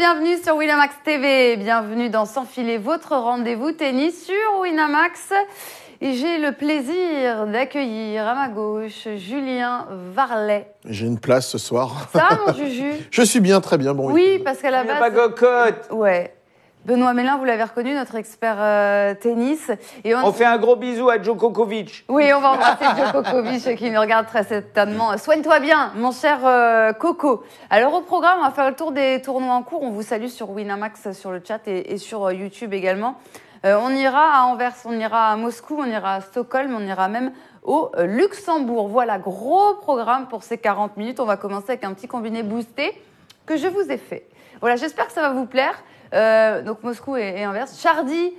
bienvenue sur Winamax TV. Bienvenue dans Sans filet, votre rendez-vous tennis sur Winamax. Et j'ai le plaisir d'accueillir à ma gauche Julien Varlet. J'ai une place ce soir. Ça va, mon Juju? Je suis bien, très bien. Bon, oui, parce qu'à la base... pas cocotte. Ouais. Benoît Mélin, vous l'avez reconnu, notre expert tennis. Et on fait un gros bisou à Djokovic. Oui, on va embrasser Djokovic qui nous regarde très certainement. Soigne-toi bien, mon cher Coco. Alors au programme, on va faire le tour des tournois en cours. On vous salue sur Winamax, sur le chat et sur YouTube également. On ira à Anvers, on ira à Moscou, on ira à Stockholm, on ira même au Luxembourg. Voilà, gros programme pour ces 40 minutes. On va commencer avec un petit combiné boosté que je vous ai fait. Voilà, j'espère que ça va vous plaire. Donc Moscou et Anvers. Chardy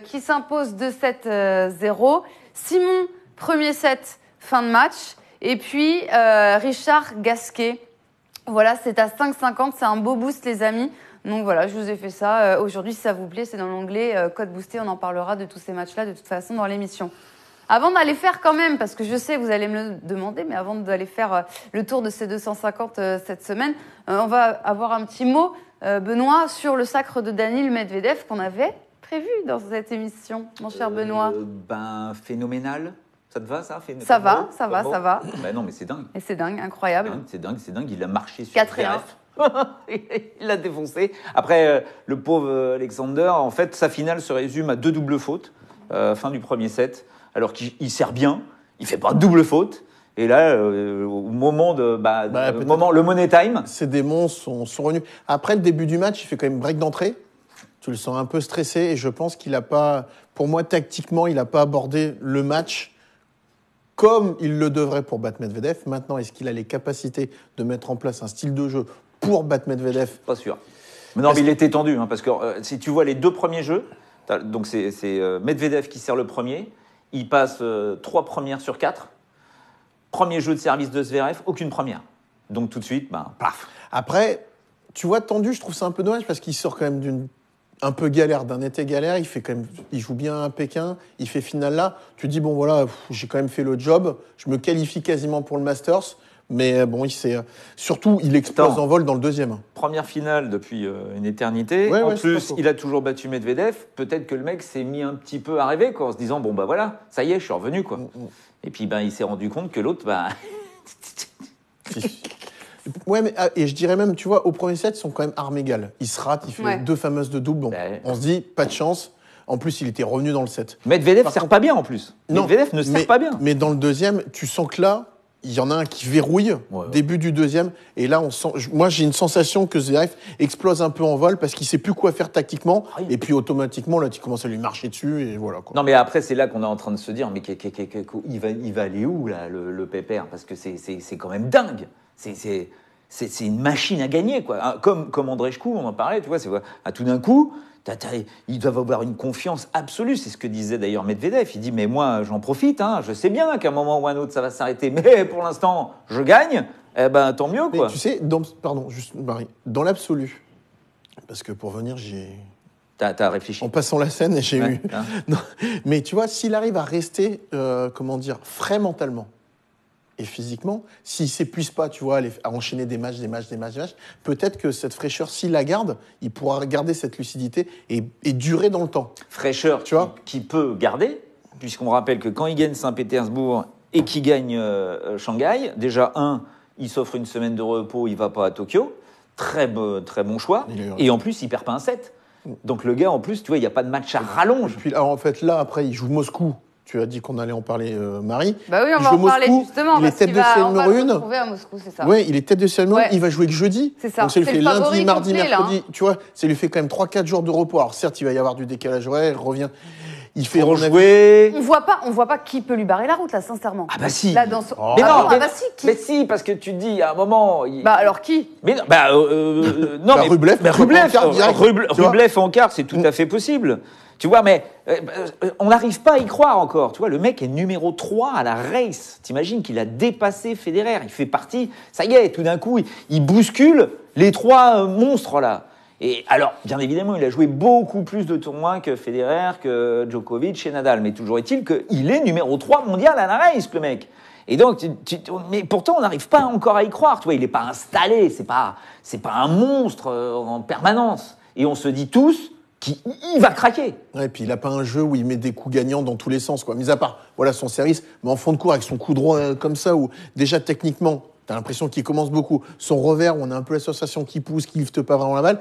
qui s'impose 2-7-0. Simon, premier set, fin de match. Et puis Richard Gasquet. Voilà, c'est à 5,50. C'est un beau boost, les amis. Donc voilà, je vous ai fait ça. Aujourd'hui, si ça vous plaît, c'est dans l'onglet code boosté. On en parlera de tous ces matchs-là de toute façon dans l'émission. Avant d'aller faire quand même, parce que je sais, vous allez me le demander, mais avant d'aller faire le tour de ces 250 cette semaine, on va avoir un petit mot, Benoît, sur le sacre de Daniil Medvedev qu'on avait prévu dans cette émission, mon cher Benoît. Phénoménal. Ça te va, ça? Ça va. Ben non, mais c'est dingue. Et c'est dingue, incroyable. C'est dingue. Il a marché sur 4-1. Il l'a défoncé. Après, le pauvre Alexander, en fait, sa finale se résume à 2 doubles fautes, fin du premier set, alors qu'il sert bien, il fait pas de double faute. Et là, au moment le money time, ces démons sont revenus. Après le début du match, il fait quand même break d'entrée. Tu le sens un peu stressé et je pense qu'il a pas, pour moi tactiquement, il n'a pas abordé le match comme il le devrait pour battre Medvedev. Maintenant, est-ce qu'il a les capacités de mettre en place un style de jeu pour battre Medvedev? Pas sûr. Mais non, mais il était tendu, parce que si tu vois les deux premiers jeux, donc c'est Medvedev qui sert le premier, il passe 3 premières sur 4. Premier jeu de service de Zverev, aucune première. Donc tout de suite, paf. Après, tu vois, tendu, je trouve ça un peu dommage parce qu'il sort quand même d'une un peu galère, d'un été galère. Il joue bien à Pékin, il fait finale là. Tu te dis, bon voilà, j'ai quand même fait le job, je me qualifie quasiment pour le Masters. Mais bon, surtout, il explose en vol dans le deuxième. Première finale depuis une éternité. En plus, il a toujours battu Medvedev. Peut-être que le mec s'est mis un petit peu à rêver, quoi, en se disant, bon, voilà, ça y est, je suis revenu, quoi. Et puis, il s'est rendu compte que l'autre, Ouais, mais et je dirais même, tu vois, au premier set, ils sont quand même armes égales. Il se rate, il fait 2 fameuses de double. Bon, on se dit, pas de chance. En plus, il était revenu dans le set. Medvedev ne sert pas bien, en plus. Medvedev ne sert pas bien. Mais dans le deuxième, tu sens que là, il y en a un qui verrouille, début du deuxième. Et là, moi, j'ai une sensation que Zverev explose un peu en vol parce qu'il ne sait plus quoi faire tactiquement. Et puis, automatiquement, là, tu commences à lui marcher dessus et voilà, quoi. Non, mais après, c'est là qu'on est en train de se dire, mais il va aller où, là, le pépère? Parce que c'est quand même dingue. C'est une machine à gagner, quoi. Comme André Chkou, on en parlait, tu vois. Tout d'un coup, ils doivent avoir une confiance absolue. C'est ce que disait d'ailleurs Medvedev. Il dit, mais moi, j'en profite. Je sais bien qu'à un moment ou à un autre, ça va s'arrêter. Mais pour l'instant, je gagne. Eh ben, tant mieux, quoi. Mais tu sais, Marie, dans l'absolu, parce que pour venir, T'as réfléchi. En passant la scène, j'ai eu... Non, mais tu vois, s'il arrive à rester, frais mentalement, et physiquement, s'il ne s'épuise pas, tu vois, à enchaîner des matchs, peut-être que cette fraîcheur, s'il la garde, il pourra garder cette lucidité et durer dans le temps. Fraîcheur, tu vois, qui peut garder, puisqu'on rappelle que quand il gagne Saint-Pétersbourg et qu'il gagne Shanghai, déjà, il s'offre une semaine de repos, il ne va pas à Tokyo. Très bon choix. Et en plus, il ne perd pas un set. Donc le gars, en plus, tu vois, il n'y a pas de match à rallonge. Et puis, alors, en fait, là, après, il joue Moscou. Tu as dit qu'on allait en parler, Marie. Bah oui, on va en parler justement. Il est tête de série numéro 1. On va le retrouver à Moscou, c'est ça. Oui, il est tête de série numéro 1. Il va jouer que jeudi. C'est ça. Donc ça lui fait lundi, mardi, mercredi. Là, tu vois, ça lui fait quand même 3-4 jours de repos. Alors certes, il va y avoir du décalage horaire, il revient. Il fait rejouer. On voit pas qui peut lui barrer la route, là, sincèrement. Ah bah si. Là, Mais non, qui? Mais si, parce que tu dis à un moment. Alors qui? Mais non, Rublev en quart, c'est tout à fait possible. Tu vois, mais on n'arrive pas à y croire encore. Tu vois, le mec est numéro 3 à la race. T'imagines qu'il a dépassé Federer. Il fait partie, ça y est, tout d'un coup, il bouscule les 3 monstres là. Et alors, bien évidemment, il a joué beaucoup plus de tournois que Federer, que Djokovic et Nadal. Mais toujours est-il qu'il est numéro 3 mondial à la race, le mec. Et donc, mais pourtant, on n'arrive pas encore à y croire. Tu vois, il n'est pas installé, c'est pas un monstre en permanence. Et on se dit tous qu'il va craquer. Ouais, et puis il n'a pas un jeu où il met des coups gagnants dans tous les sens, quoi. Mis à part, voilà, son service, mais en fond de cours avec son coup droit comme ça, où déjà techniquement, t'as l'impression qu'il commence beaucoup. Son revers, où on a un peu l'association qui pousse, qui lifte pas vraiment la balle.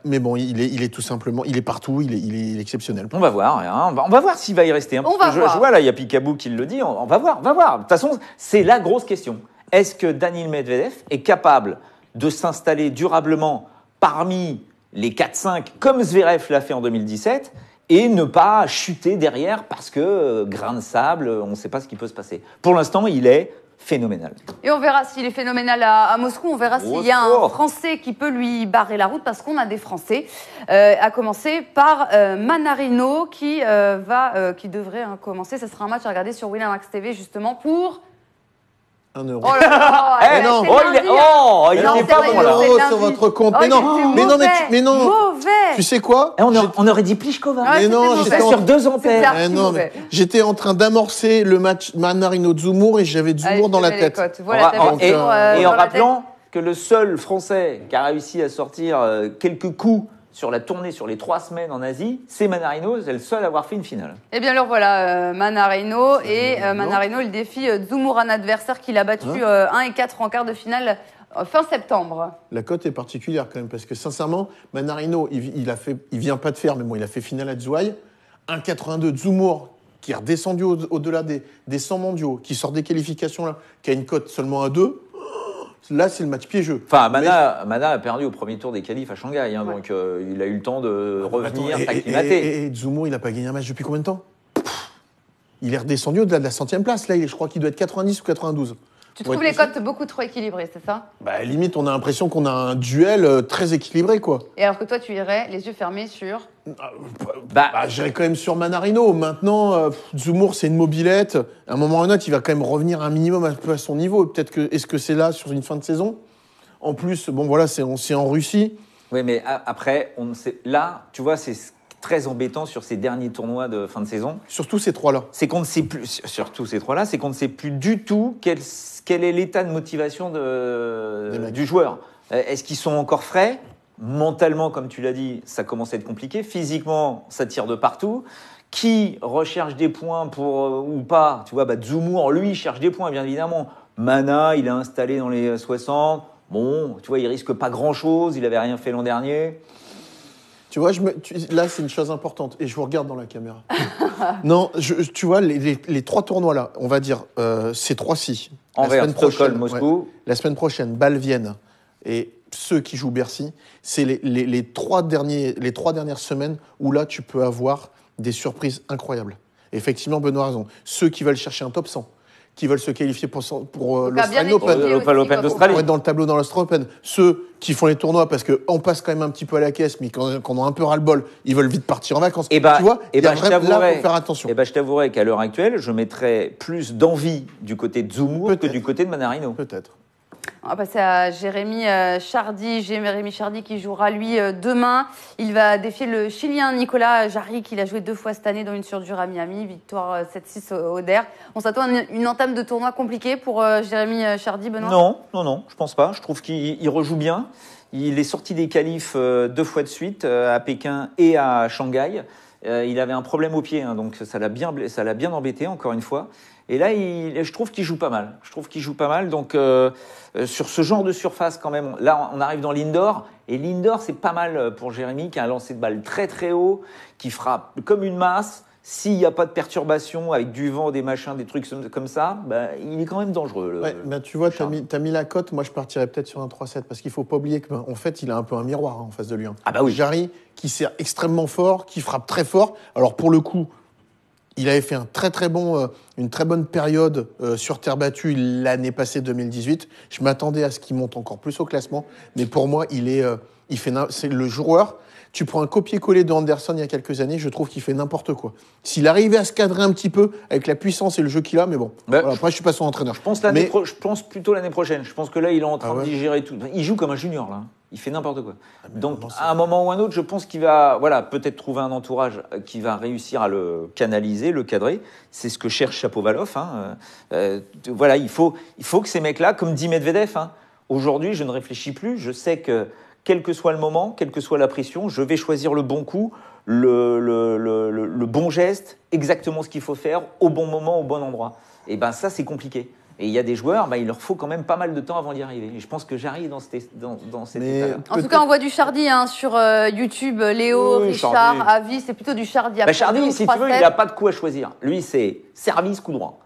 Mais bon, il est tout simplement, il est partout, il est exceptionnel. On va voir, hein. On va voir s'il va y rester. Hein. Je vois là, il y a Picaboo qui le dit. On va voir. De toute façon, c'est la grosse question. Est-ce que Daniil Medvedev est capable de s'installer durablement parmi les 4-5, comme Zverev l'a fait en 2017, et ne pas chuter derrière parce que grain de sable, on ne sait pas ce qui peut se passer. Pour l'instant, il est phénoménal. Et on verra s'il est phénoménal à Moscou, on verra s'il y a un Français qui peut lui barrer la route, parce qu'on a des Français, à commencer par Mannarino qui devrait commencer. Ce sera un match à regarder sur Winamax TV justement pour... 1 euro. Oh là là, Mais non. Il n'est pas bon là. Sur votre compte. Mais non. Mauvais. Tu sais quoi? On aurait dit Pliskova. Mais non, j'étais sur 2 ampères. J'étais en train d'amorcer le match Mannarino-Dzumhur et j'avais Dzumhur dans la tête. Et en rappelant que le seul Français qui a réussi à sortir quelques coups sur la tournée sur les 3 semaines en Asie, c'est Mannarino, c'est le seul à avoir fait une finale. Eh bien alors voilà, Mannarino, Mannarino, il défie Dzumhur, un adversaire qu'il a battu 1-4 en quart de finale fin septembre. La cote est particulière quand même, parce que sincèrement, Mannarino, il vient pas de faire, mais bon, il a fait finale à Zhuhai, 1,82 Dzumhur, qui est redescendu au-delà des 100 mondiaux, qui sort des qualifications là, qui a une cote seulement à 2. Là, c'est le match piégeux. Enfin, Mana a perdu au premier tour des qualifs à Shanghai, hein, donc il a eu le temps de revenir, s'acclimater. Et Dzumhur, il n'a pas gagné un match depuis combien de temps? Il est redescendu au-delà de la 100e place. Là, je crois qu'il doit être 90 ou 92. Tu trouves les cotes beaucoup trop équilibrées, c'est ça? Limite, on a l'impression qu'on a un duel très équilibré, quoi. Et alors que toi, tu irais les yeux fermés sur... J'irais quand même sur Mannarino. Maintenant, Dzumhur, c'est une mobilette. À un moment ou à un autre, il va quand même revenir un minimum un peu à son niveau. Peut-être est-ce que c'est là, sur une fin de saison? En plus, bon, voilà, c'est en Russie. Oui, mais après, là, tu vois, c'est très embêtant sur ces derniers tournois de fin de saison. Surtout ces 3-là. C'est qu'on ne sait plus, surtout ces 3-là, c'est qu'on ne sait plus du tout quel est l'état de motivation du joueur. Est-ce qu'ils sont encore frais? Mentalement, comme tu l'as dit, ça commence à être compliqué. Physiquement, ça tire de partout. Qui recherche des points ou pas? Tu vois, Dzumhur, lui, cherche des points, bien évidemment. Mana, il est installé dans les 60. Bon, tu vois, il risque pas grand-chose. Il avait rien fait l'an dernier. Tu vois, là, c'est une chose importante. Et je vous regarde dans la caméra. Non, tu vois, les 3 tournois là, on va dire, ces 3-ci. Anvers, Stockholm, Moscou. La semaine prochaine, Bâle, Vienne. Et ceux qui jouent Bercy, c'est les 3 dernières semaines où là, tu peux avoir des surprises incroyables. Effectivement, Benoît a raison. Ceux qui veulent chercher un top 100, qui veulent se qualifier pour l'Australian Open, l'Open d'Australie, pour être dans le tableau dans l'Australian Open. Ceux qui font les tournois parce qu'on passe quand même un petit peu à la caisse, mais quand on a un peu ras-le-bol, ils veulent vite partir en vacances. Tu vois, là, faut faire attention. Je t'avouerai qu'à l'heure actuelle, je mettrais plus d'envie du côté de Dzumhur que du côté de Mannarino. Peut-être. On va passer à Jérémy Chardy. Jérémy Chardy qui jouera, lui, demain. Il va défier le Chilien Nicolas Jarry, qu'il a joué 2 fois cette année, dont une sur dur à Miami. Victoire 7-6 au DER. On s'attend à une entame de tournoi compliquée pour Jérémy Chardy, Benoît? Non, je pense pas. Je trouve qu'il rejoue bien. Il est sorti des qualifs 2 fois de suite, à Pékin et à Shanghai. Il avait un problème au pied, hein, donc ça l'a bien embêté, encore une fois. Et là, je trouve qu'il joue pas mal. Donc, sur ce genre de surface, quand même, là, on arrive dans l'indoor. Et l'indoor, c'est pas mal pour Jérémy, qui a un lancer de balle très, très haut, qui frappe comme une masse. S'il n'y a pas de perturbation, avec du vent, des machins, des trucs comme ça, il est quand même dangereux. Tu vois, t'as mis la cote. Moi, je partirais peut-être sur un 3-7, parce qu'il ne faut pas oublier qu'en fait, il a un peu un miroir en face de lui. Ah bah oui. Jarry, qui sert extrêmement fort, qui frappe très fort. Alors, pour le coup, il avait fait une très bonne période sur terre battue l'année passée 2018. Je m'attendais à ce qu'il monte encore plus au classement, mais pour moi, c'est le joueur. Tu prends un copier-coller de Anderson il y a quelques années, je trouve qu'il fait n'importe quoi. S'il arrivait à se cadrer un petit peu avec la puissance et le jeu qu'il a, mais bon. Voilà, après, je suis pas son entraîneur. Je pense plutôt l'année prochaine. Je pense que là, il est en train de digérer tout. Il joue comme un junior là. Il fait n'importe quoi. Donc, à un moment ou un autre, je pense qu'il va, peut-être trouver un entourage qui va réussir à le canaliser, le cadrer. C'est ce que cherche Shapovalov. Hein, voilà, il faut que ces mecs-là, comme dit Medvedev, hein, aujourd'hui, je ne réfléchis plus. Je sais que quel que soit le moment, quelle que soit la pression, je vais choisir le bon coup, le bon geste, exactement ce qu'il faut faire, au bon moment, au bon endroit. Et ben ça, c'est compliqué. Et il y a des joueurs, il leur faut quand même pas mal de temps avant d'y arriver. Et je pense que j'arrive dans cet état-là. En tout cas, on voit du Chardy sur YouTube. Léo, Oui, Richard, Chardy. Avis, c'est plutôt du Chardy. Chardy, si tu veux, il n'a pas de coup à choisir. Lui, c'est service, coup droit.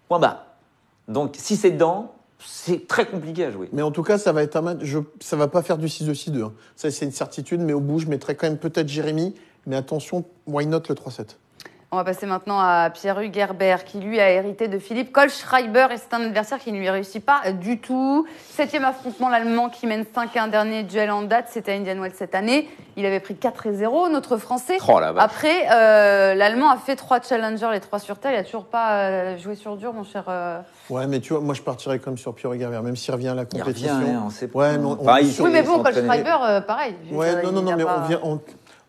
Point barre. Donc, si c'est dedans, c'est très compliqué à jouer. Mais en tout cas, ça va être un match. Ça va pas faire du 6-2-6-2. Hein. Ça, c'est une certitude. Mais au bout, je mettrais quand même peut-être Jérémy. Mais attention, why not le 3-7. On va passer maintenant à Pierre-Hugues Herbert, qui lui a hérité de Philippe Kohlschreiber, et c'est un adversaire qui ne lui réussit pas du tout. 7e affrontement, l'Allemand qui mène 5-1, dernier duel en date, c'était à Indian Wells cette année. Il avait pris 4-0, notre Français. Oh la vache. Après, l'Allemand a fait 3 challengers, les 3 sur terre. Il n'a toujours pas joué sur dur, mon cher. Ouais, mais tu vois, moi, je partirais comme sur Pierre-Hugues Herbert, même s'il revient à la Il compétition. revient, on sait pas. Ouais, mais Oui, mais bon, Kohlschreiber, pareil. Ouais, non, mais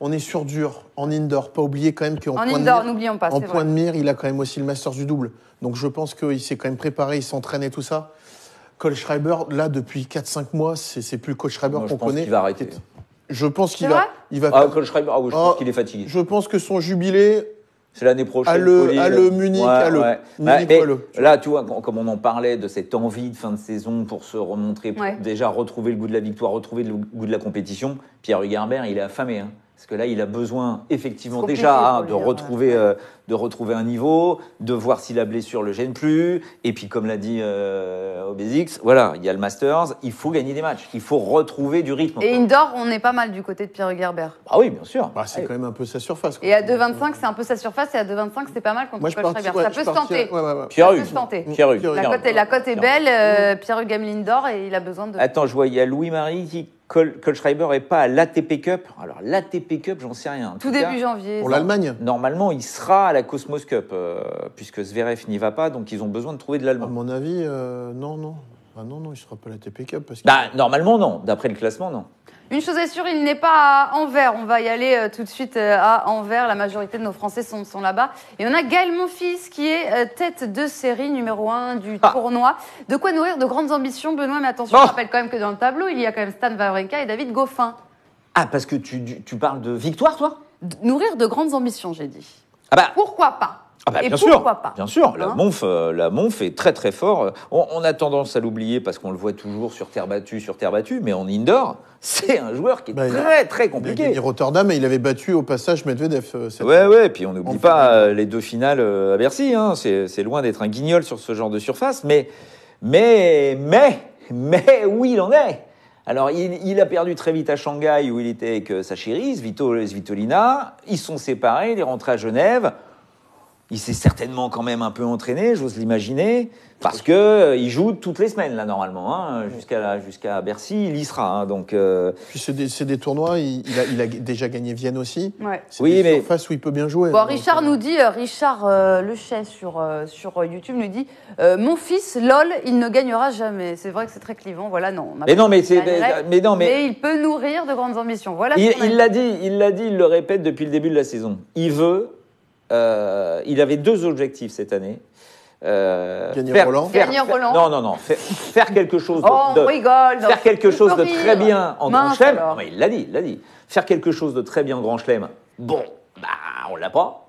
on est sur dur, en indoor. Pas oublier quand même qu'en En point indoor, de mire, n'oublions pas, en c'est point vrai. de mire, il a quand même aussi le Masters du double. Donc je pense qu'il s'est quand même préparé, il s'entraîne et tout ça. Kohlschreiber, là, depuis 4-5 mois, c'est plus le Kohlschreiber Moi, qu'on je pense connaît. qu'il va arrêter. Je pense qu'il C'est vrai va Kohlschreiber, oui, je pense qu'il est fatigué. Je pense que son jubilé, C'est l'année prochaine. à le Munich, Munich, mais le. là, tu vois, comme on en parlait de cette envie de fin de saison pour se remontrer, pour Ouais. déjà retrouver le goût de la victoire, retrouver le goût de la compétition, Pierre-Hugues Herbert, il est affamé. Hein. Parce que là, il a besoin effectivement C'est déjà compliqué pour lui, de retrouver un niveau, de voir si la blessure le gêne plus. Et puis, comme l'a dit Obésix, voilà, il y a le Masters, il faut gagner des matchs, il faut retrouver du rythme. Et indoor, on est pas mal du côté de Pierre-Hugues Herbert. Ah oui, bien sûr. C'est quand même un peu sa surface. Quoi. Et à 2,25, c'est un peu sa surface, et à 2,25, c'est pas mal contre Moi, je Kohlschreiber. partirais. Ça peut se tenter. Ça Pierre-Hugues. peut se tenter. Pierre-Hugues. La cote est belle, Pierre-Hugues aime l'indoor et il a besoin de... Attends, je vois, il y a Louis-Marie qui Kohlschreiber n'est pas à l'ATP Cup. Alors, l'ATP Cup, j'en sais rien. En Tout tout cas, début janvier. Pour ça. l'Allemagne. normalement, il sera à la Cosmos Cup, puisque Zverev n'y va pas, donc ils ont besoin de trouver de À l'allemand. mon avis, non. Ah non, il ne sera pas à la TP Cup. Parce que... Normalement, non. D'après le classement, non. Une chose est sûre, il n'est pas à Anvers. On va y aller tout de suite à Anvers. La majorité de nos Français sont là-bas. Et on a Gaël Monfils qui est tête de série numéro 1 du tournoi. De quoi nourrir de grandes ambitions, Benoît. Mais attention, je rappelle quand même que dans le tableau, il y a quand même Stan Wawrinka et David Goffin. Ah, parce que tu parles de victoire, toi? Nourrir de grandes ambitions, j'ai dit. Ah bah, Pourquoi pas? Et bien pourquoi sûr, pas? bien sûr. Hein La Monf est très très fort. On a tendance à l'oublier parce qu'on le voit toujours sur terre battue, mais en indoor, c'est un joueur qui est très très Il a compliqué. gagné Rotterdam et il avait battu au passage Medvedev. Ouais, puis on n'oublie pas les 2 finales à Bercy. Hein. C'est loin d'être un guignol sur ce genre de surface, mais où il en est. Alors, il a perdu très vite à Shanghai où il était avec sa chérie, Svitolina. Ils sont séparés, il est rentré à Genève. Il s'est certainement quand même un peu entraîné, j'ose l'imaginer, parce que il joue toutes les semaines là normalement, hein, jusqu'à Bercy, il y sera. Hein, donc. Puis c'est des tournois. Il a déjà gagné Vienne aussi. Ouais. C'est Oui, des mais surfaces où il peut bien jouer. Bon, Donc, Richard nous dit, Richard Lechet sur YouTube nous dit mon fils, lol, il ne gagnera jamais. C'est vrai que c'est très clivant. Voilà, non. on a Mais pas non, mais dit c'est, qu'il gagnerait, mais il peut nourrir de grandes ambitions. Voilà. il l'a dit, il le répète depuis le début de la saison. Il veut. Il avait 2 objectifs cette année. Gagner Roland. Gagner Roland. Non. Faire quelque chose on rigole. faire quelque chose de très bien en Grand Mince, Chelem. alors. Non, mais il l'a dit. Faire quelque chose de très bien en Grand Chelem. Bon, on l'a pas.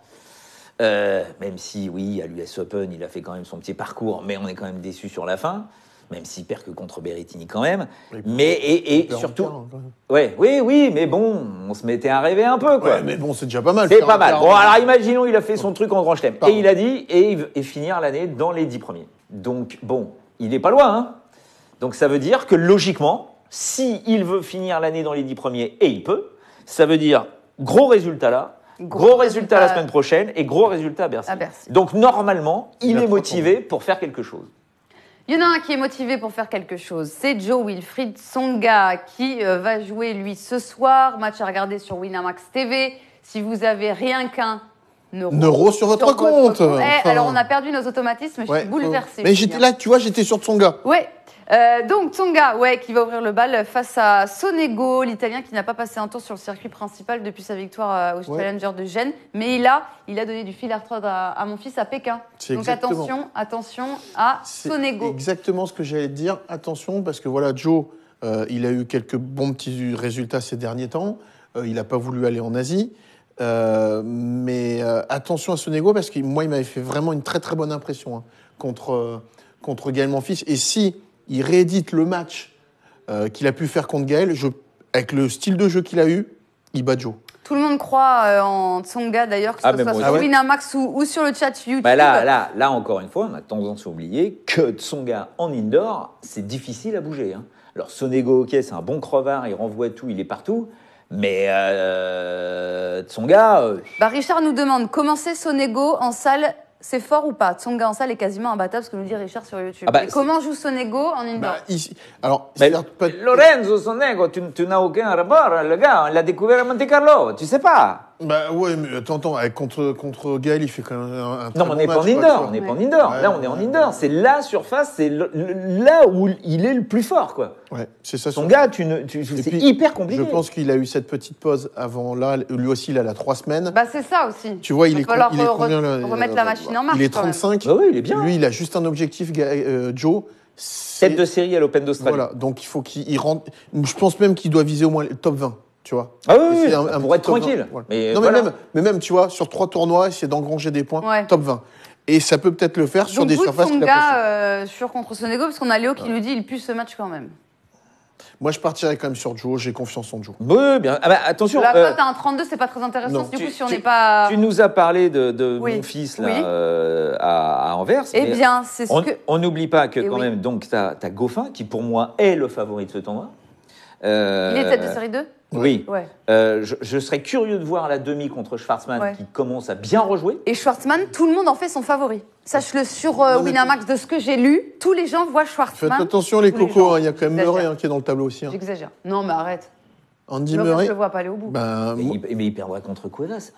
Même si, oui, à l'US Open, il a fait quand même son petit parcours, mais on est quand même déçu sur la fin. Même s'il perd que contre Berrettini quand même. Mais et surtout, oui, mais bon, on se mettait à rêver un peu, quoi. Ouais, mais bon, c'est déjà pas mal. C'est pas mal. Bon, alors imaginons, il a fait son truc en Grand Chelem. Et il a dit, et finir l'année dans les 10 premiers. Donc, bon, il n'est pas loin, hein. Donc, ça veut dire que logiquement, s'il veut finir l'année dans les 10 premiers, et il peut, ça veut dire gros résultat là, gros résultat la semaine prochaine, et gros résultat à Bercy. Donc, normalement, il est motivé pour faire quelque chose. Il y en a un qui est motivé pour faire quelque chose. C'est Jo-Wilfried Tsonga qui va jouer, lui, ce soir. Match à regarder sur Winamax TV. Si vous avez rien qu'un Neuro sur votre compte. Eh, Enfin, alors, on a perdu nos automatismes. Je ouais, suis bouleversée. Mais j'étais là, tu vois, j'étais sur Tsonga. Ouais. Donc Tsonga, qui va ouvrir le bal face à Sonego, l'Italien qui n'a pas passé un tour sur le circuit principal depuis sa victoire au Challenger de Gênes, mais il a donné du fil à retordre à mon fils à Pékin. C'est Donc exactement. attention à C'est Sonego. exactement ce que j'allais te dire. Attention, parce que voilà, Joe, il a eu quelques bons petits résultats ces derniers temps. Il n'a pas voulu aller en Asie. Mais attention à Sonego, parce que moi, il m'avait fait vraiment une très très bonne impression contre Gaël Monfils. Et si il réédite le match qu'il a pu faire contre Gaël, avec le style de jeu qu'il a eu, il bat Joe. Tout le monde croit en Tsonga d'ailleurs, que ce soit sur Winamax ou sur le chat YouTube. Bah là, encore une fois, on a tendance à oublier que Tsonga en indoor, c'est difficile à bouger. Hein. Alors Sonego, ok, c'est un bon crevard, il renvoie tout, il est partout. Mais Tsonga... Richard nous demande, comment c'est Sonego en salle, c'est fort ou pas? Tsonga en salle est quasiment imbattable, ce que nous dit Richard sur YouTube. Comment joue Sonego en indoor? Lorenzo Sonego, tu n'as aucun rapport, le gars, on l'a découvert à Monte Carlo, tu sais pas. Bah ouais, mais attends, contre Gaël, il fait quand même un non, mais on n'est pas en indoor, on n'est pas en indoor. Là, on est en indoor. C'est la surface, c'est là où il est le plus fort, quoi. Ouais, c'est ça. Son gars, c'est hyper compliqué. Je pense qu'il a eu cette petite pause avant là. Lui aussi, il a 3 semaines. Bah c'est ça aussi. Tu vois, il est combien remettre la machine en marche. Il est 35. Bah oui, il est bien. Lui, il a juste un objectif, Joe. Tête de série à l'Open d'Australie. Voilà, donc il faut qu'il rentre. Je pense même qu'il doit viser au moins le top 20. Tu vois. Ah oui, pour être tranquille. Voilà. Mais même, tu vois, sur 3 tournois, essayer d'engranger des points, top 20. Et ça peut peut-être le faire sur des surfaces. Donc, Tsonga sur contre Sonego, parce qu'on a Léo qui nous dit il pue ce match quand même. Moi, je partirais quand même sur Joe. J'ai confiance en Joe. Oui, bien. Ah bah, attention. La cote à 1,32, c'est pas très intéressant. Du coup, si on n'est pas. Tu nous as parlé de mon fils là, à Anvers. Eh bien, c'est ce que. On n'oublie pas que quand même, donc, tu as Goffin, qui pour moi est le favori de ce tournoi. Il est tête de série 2 ? Oui. Ouais. Je serais curieux de voir la demi contre Schwartzmann qui commence à bien rejouer. Et Schwartzmann, tout le monde en fait son favori. Sache-le sur Winamax, de ce que j'ai lu, tous les gens voient Schwartzmann. Faites attention les cocos, il y a quand même Murray qui est dans le tableau aussi. J'exagère. Non, mais arrête. Andy Murray. Je le vois pas aller au bout. Mais il perdra contre Cuevas,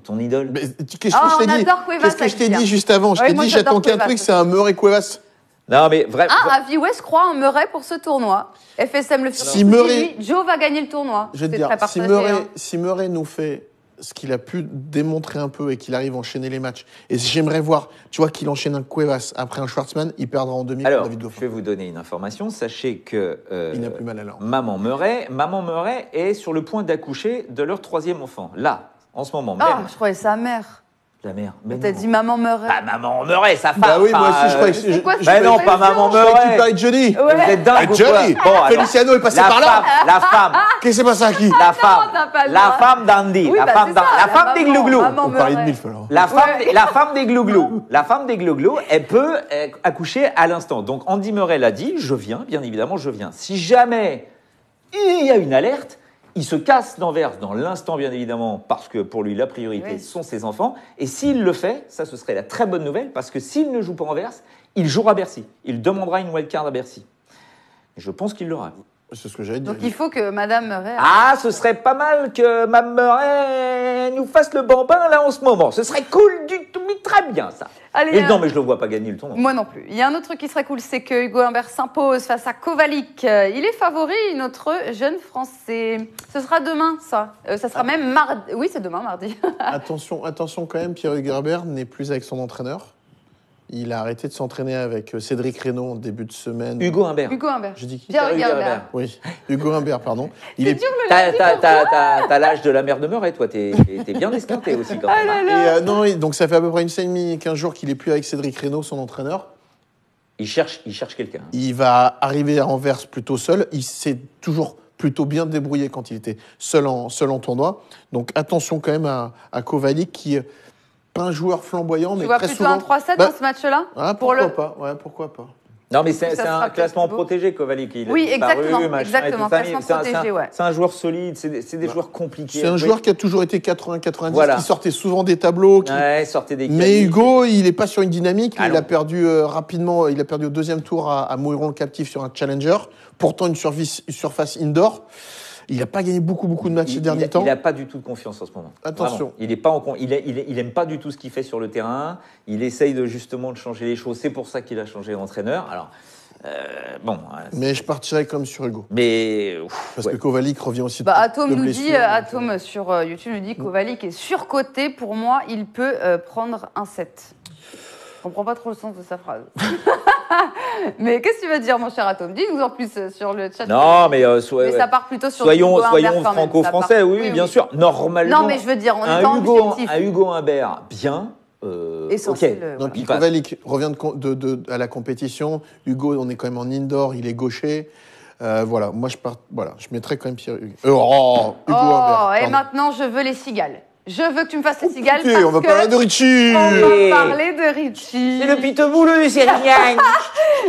ton idole. Qu'est-ce que je t'ai dit juste avant? Je t'ai dit, j'attends qu'un truc, c'est un Murray Cuevas. Non, mais vrai. Avi West croit en Murray pour ce tournoi. FSM le fait. Joe va gagner le tournoi. Je vais te dire, si Murray nous fait ce qu'il a pu démontrer un peu et qu'il arrive à enchaîner les matchs, et j'aimerais voir, tu vois, qu'il enchaîne un Cuevas après un Schwartzmann, il perdra en demi contre David Goffin. Je vais vous donner une information. Sachez que il n'a plus mal à l'an. Maman Murray est sur le point d'accoucher de leur 3e enfant. Là, en ce moment même. Ah, je croyais sa mère. La mère. T'as dit Maman Murray. Bah, Maman Murray, sa femme. Bah oui, moi aussi, je croyais que c'est quoi bah non, pas Maman Murray. Tu parlais de Johnny. Vous êtes dingue. Johnny. Feliciano est passé par là. La femme. Qu'est-ce qui s'est passé à qui? La femme d'Andy. La femme des glouglous. On parlait de MILF alors. La femme des glouglous. La femme des glouglous, elle peut accoucher à l'instant. Donc Andy Murray l'a dit, je viens, bien évidemment, je viens. Si jamais il y a une alerte, il se casse d'Anvers dans l'instant, bien évidemment, parce que pour lui, la priorité sont ses enfants. Et s'il le fait, ça, ce serait la très bonne nouvelle, parce que s'il ne joue pas Anvers, il jouera à Bercy. Il demandera une wildcard à Bercy. Et je pense qu'il l'aura. C'est ce que j'allais dire. Donc il faut que Madame Murray... Ah, ce serait pas mal que Mme Murray nous fasse le bambin, là, en ce moment. Ce serait cool du tout, mais très bien, ça. Allez, non, mais je le vois pas gagner le tournoi. Moi non plus. Il y a un autre truc qui serait cool, c'est que Hugo Humbert s'impose face à Kovalik. Il est favori, notre jeune Français. Ce sera demain, ça. Ça sera même mardi. Oui, c'est demain, mardi. Attention quand même, Pierre-Hugues Herbert n'est plus avec son entraîneur. Il a arrêté de s'entraîner avec Cédric Reynaud en début de semaine. Hugo Humbert. Je dis qui? Pierre-Hugues Herbert. Oui, Hugo Humbert, pardon. Il est dur le lundi. T'as l'âge de la mère de Murray, toi. T'es bien esquinté aussi quand même. Ah là là. Donc ça fait à peu près une semaine et demie, 15 jours qu'il est plus avec Cédric Reynaud, son entraîneur. Il cherche quelqu'un. Il va arriver à Anvers plutôt seul. Il s'est toujours plutôt bien débrouillé quand il était seul en tournoi. Donc attention quand même à Kovalik qui... un joueur flamboyant, mais très souvent... Tu vois plutôt un 3-7 dans ce match-là? Pourquoi pas. Ouais, pourquoi pas. Non, mais c'est un classement protégé, Kovalik. Oui, exactement. Classement protégé, ouais. C'est un joueur solide, c'est des joueurs compliqués. C'est un joueur qui a toujours été 80-90, qui sortait souvent des tableaux. Sortait des mais Hugo, il n'est pas sur une dynamique. Il a perdu rapidement. Il a perdu au 2e tour à Mouilleron le captif sur un challenger. Pourtant, une surface indoor. Il n'a pas gagné beaucoup de matchs ces derniers temps. Il n'a pas du tout de confiance en ce moment. Attention. Vraiment. Il aime pas du tout ce qu'il fait sur le terrain. Il essaye justement de changer les choses. C'est pour ça qu'il a changé d'entraîneur. Alors, mais je partirais comme sur Hugo. Parce que Kovalik revient aussi Atom nous dit, Atom sur YouTube nous dit Kovalik est surcoté. Pour moi, il peut prendre un set. Je comprends pas trop le sens de sa phrase. Mais qu'est-ce que tu veux dire, mon cher Atom? Dis-nous en plus sur le chat. Non, mais ça part plutôt sur soyons franco-français, oui, bien sûr. Normalement. Non, mais je veux dire, on est pas objectif. Un Hugo Humbert, bien. Essentiel. Okay. Kovalik revient à la compétition. Hugo, on est quand même en indoor, il est gaucher. Voilà, moi je mettrais quand même Pierre-Hugues. Hugo Humbert. Et maintenant, je veux les cigales. Je veux que tu me fasses les cigales parce on va parler de Richie. On va parler de Richie. C'est le pitbull, c'est rien.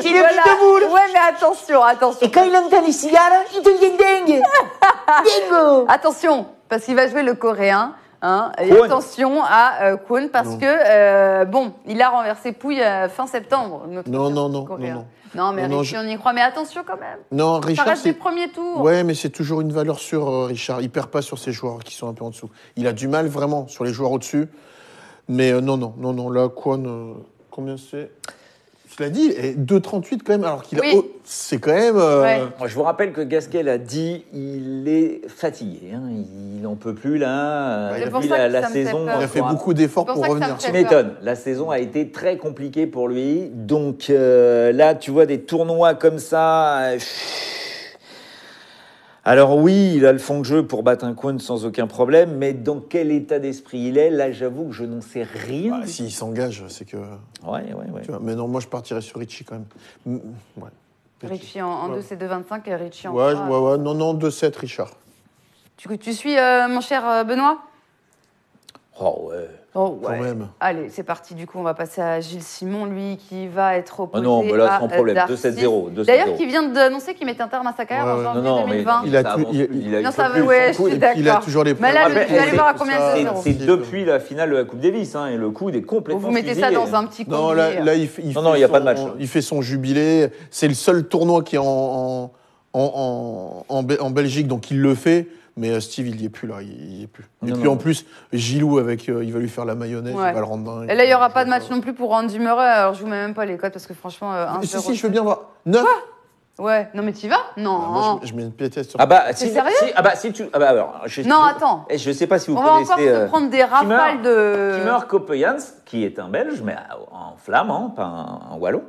C'est le pitbull. Ouais, mais attention. Et quand il entend les cigales, il devient dingue. Dingo. Attention, parce qu'il va jouer le coréen. Et attention à Kwon parce que il a renversé Pouille fin septembre. Non, mais Richie, on y croit. Mais attention quand même. Non, Richard, ça reste le premier tour. Ouais, mais c'est toujours une valeur sûre, Richard. Il perd pas sur ces joueurs qui sont un peu en dessous. Il a du mal vraiment sur les joueurs au-dessus. Mais non. Là, Kwon, combien c'est? Je l'ai dit, 2,38 quand même, alors qu'il a... c'est quand même... Je vous rappelle que Gasquet a dit il est fatigué. Il n'en peut plus, là. Depuis la saison... Il a fait beaucoup d'efforts pour revenir. Tu m'étonnes. La saison a été très compliquée pour lui. Donc là, tu vois des tournois comme ça... Alors oui, il a le fond de jeu pour battre un Kwon sans aucun problème, mais dans quel état d'esprit il est? Là, j'avoue que je n'en sais rien. S'il s'engage, c'est que... Ouais. Tu vois, mais non, moi, je partirais sur Richie quand même. Richie en 2, c'est 2,25 et Richie en 3. Ouais. Non, 2,7, Richard. Tu suis, mon cher Benoît? Oh ouais. Quand même. Allez, c'est parti. Du coup, on va passer à Gilles Simon, lui, qui va être opposé non, mais là, sans problème. 2-7-0. D'ailleurs, qui vient d'annoncer qu'il mettait un terme à sa carrière en janvier 2020. Il a toujours les Mais là, tu vas aller voir à combien c'est 0. C'est depuis la finale de la Coupe Davis, et le coude est complètement Vous mettez ça dans un petit combiné. Non, là, il n'y a pas de match. Il fait son jubilé. C'est le seul tournoi qui est en Belgique, donc il le fait. Mais Steve, il n'y est plus là, il n'y est plus. Et puis en plus, Gilou, il va lui faire la mayonnaise, il va le rendre dingue. Et là, il n'y aura pas de match non plus pour Andy Murray, alors je ne vous mets même pas les codes parce que franchement, Si, je veux bien voir. 9 Ouais, non mais tu y vas? Non. Moi, je mets une piétesse sur... C'est sérieux? Non, attends. Je ne sais pas si vous connaissez... On va encore se prendre des rafales de... Timur Kopejans, qui est un Belge, mais en flamand, pas en wallon.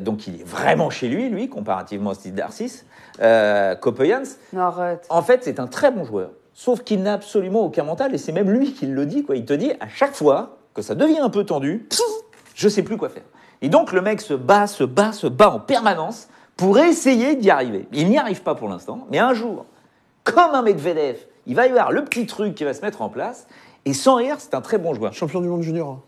Donc il est vraiment chez lui, comparativement à Steve Darcis. Kopejans, en fait, c'est un très bon joueur. Sauf qu'il n'a absolument aucun mental, et c'est même lui qui le dit. Il te dit, à chaque fois que ça devient un peu tendu, je ne sais plus quoi faire. Et donc le mec se bat en permanence pour essayer d'y arriver. Il n'y arrive pas pour l'instant, mais un jour, comme un Medvedev, il va y avoir le petit truc qui va se mettre en place, et sans rire, c'est un très bon joueur. Champion du monde junior.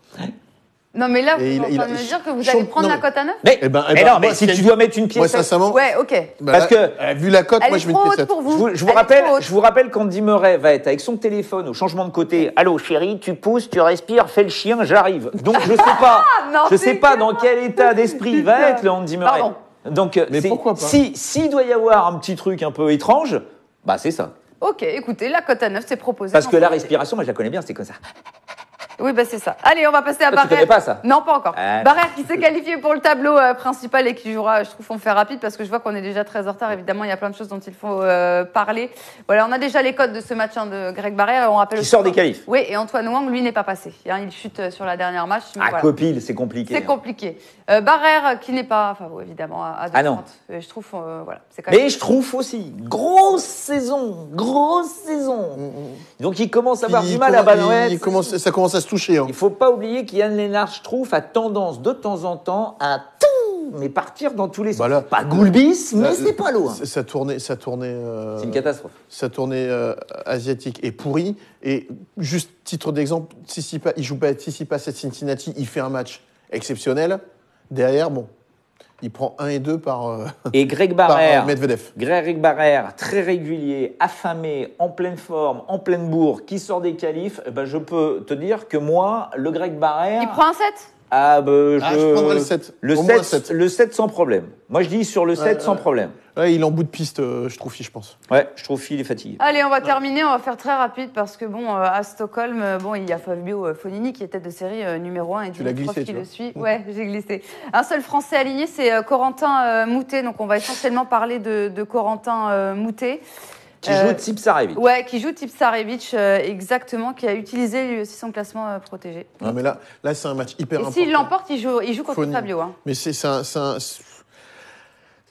Non, mais là, vous êtes en train de me dire que vous allez prendre la cote à 9 ? Mais si tu dois mettre une pièce... Moi, sincèrement... Ouais, ok. Parce que... Vu la cote, moi, je mets une pièce. Pour vous. Je vous rappelle qu'Andy Murray va être avec son téléphone au changement de côté. « Allô, chérie, tu pousses, tu respires, fais le chien, j'arrive. » Donc, je sais pas dans quel état d'esprit va être le Andy Murray. Pardon. Donc, mais pourquoi pas? S'il doit y avoir un petit truc un peu étrange, c'est ça. Ok, écoutez, la cote à 9, c'est proposé. Parce que la respiration, moi, je la connais bien, c'est comme ça. Oui, c'est ça. Allez, on va passer à Barrère. Tu connais pas ça? Non, pas encore. Barrère qui s'est qualifié pour le tableau principal et qui jouera, je trouve, on fait rapide parce que je vois qu'on est déjà très en retard. Évidemment, il y a plein de choses dont il faut parler. Voilà, on a déjà les codes de ce match de Greg Barrère. Et on rappelle qui sort des qualifs. Oui, et Antoine Wang, lui, n'est pas passé. Il chute sur la dernière match. Copil, c'est compliqué. C'est compliqué. Barrère qui n'est pas favori, évidemment, à 2,30. Non. Et je trouve, voilà. C'est quand même... Mais je trouve aussi, grosse saison. Donc, il commence à avoir du mal à Banouette. Ça commence à se toucher. Il faut pas oublier qu'Yann Lennart Struff a tendance de temps en temps à mais partir dans tous les sens. Pas Goulbis, mais c'est pas loin. Sa tournée, c'est une catastrophe. Sa tournée asiatique est pourrie. Et juste titre d'exemple, il joue pas Tsitsipas à Cincinnati, il fait un match exceptionnel. Derrière, il prend 1 et 2 par et Greg Barrère, Medvedev. Greg Barrère, très régulier, affamé, en pleine forme, en pleine bourre, qui sort des qualifs. Je peux te dire que moi, le Greg Barrère... Il prend un 7 ? je prendrais le 7. Le Au moins 7, 7. le 7 sans problème. Moi, je dis sur le 7 sans problème. Ouais, il est en bout de piste, je trouve, je pense. Ouais, je trouve qu'il est fatigué. Allez, on va terminer, on va faire très rapide parce que bon, à Stockholm, il y a Fabio Fognini qui est tête de série numéro 1 et Tu l'as Dimitrov glissé, qui tu le vois. suit. Ouais, j'ai glissé. Un seul Français aligné, c'est Corentin Moutet. Donc on va essentiellement parler de Corentin Moutet. Qui joue Tipsarevic. Ouais, qui joue Tipsarevic, exactement, qui a utilisé lui aussi son classement protégé. Non, mais là c'est un match hyper Et important. s'il l'emporte, il joue contre Fognini. Fabio. Hein. Mais c'est un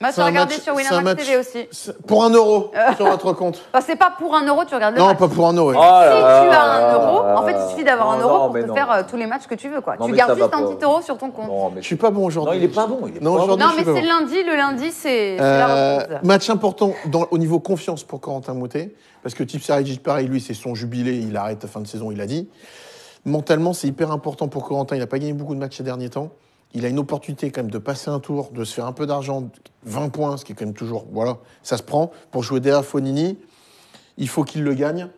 Match c'est à un regarder match- sur c'est un Winamax match- TV aussi. pour 1 euro sur votre compte. Enfin, c'est pas pour 1 euro, tu regardes le Non, match. pas pour 1 euro. ouais. Oh Si là tu là as 1 euro, là en fait, il suffit d'avoir non, 1 euro non, pour mais te non. faire tous les matchs que tu veux. Quoi. Non, Tu mais gardes ça va juste un pas. petit euro sur ton compte. Non, mais Je suis pas bon aujourd'hui. Non, il est pas bon. Non, aujourd'hui, Non, je mais suis pas c'est bon. lundi. Le lundi, c'est la reprise. Match important au niveau confiance pour Corentin Moutet, parce que Tipsarevic, pareil, lui, c'est son jubilé, il arrête à fin de saison, il a dit. Mentalement, c'est hyper important pour Corentin. Il n'a pas gagné beaucoup de matchs ces derniers temps. Il a une opportunité quand même de passer un tour, de se faire un peu d'argent, 20 points, ce qui est quand même toujours, voilà, ça se prend. Pour jouer derrière Fognini, il faut qu'il le gagne.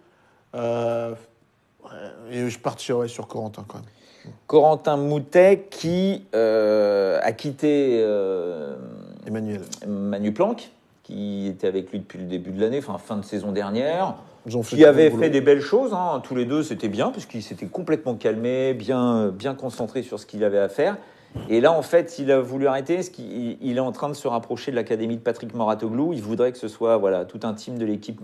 Et je partirais sur Corentin quand même. Corentin Moutet qui a quitté Emmanuel. Manu Planck, qui était avec lui depuis le début de l'année, enfin fin de saison dernière, Ils ont fait qui du avait bon fait boulot. des belles choses. Hein, tous les deux, c'était bien, parce qu'il s'était complètement calmé, bien concentré sur ce qu'il avait à faire. Et là, en fait, il a voulu arrêter, parce qu'il est en train de se rapprocher de l'académie de Patrick Moratoglou. Il voudrait que ce soit tout un team de l'équipe